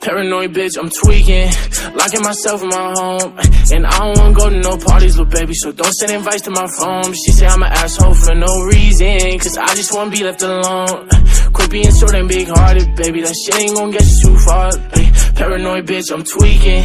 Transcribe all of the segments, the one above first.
Paranoid bitch, I'm tweaking, locking myself in my home. And I don't wanna go to no parties, little baby, so don't send invites to my phone. She say I'm an asshole for no reason, cause I just wanna be left alone. Quit being short and big-hearted, baby, that shit ain't gon' get you too far. Paranoid bitch, I'm tweaking,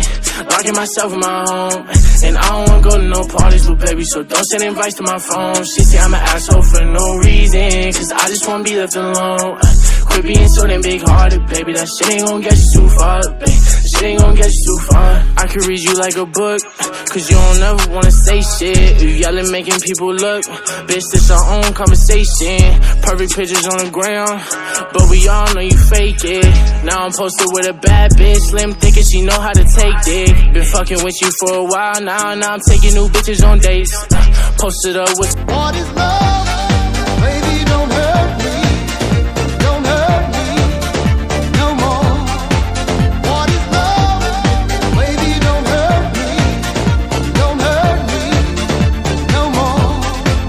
locking myself in my home. And I don't wanna go to no parties, little baby, so don't send invites to my phone. She say I'm an asshole for no reason, cause I just wanna be left alone. Quit being so damn big-hearted, baby, that shit ain't gon' get you too far, baby. That shit ain't gon' get you too far. I could read you like a book, cause you don't ever wanna say shit. You yelling, making people look. Bitch, this our own conversation. Perfect pictures on the ground, but we all know you fake it. Now I'm posted with a bad bitch, slim thick, and she know how to take dick. Been fucking with you for a while now I'm taking new bitches on dates. Posted up with all this love.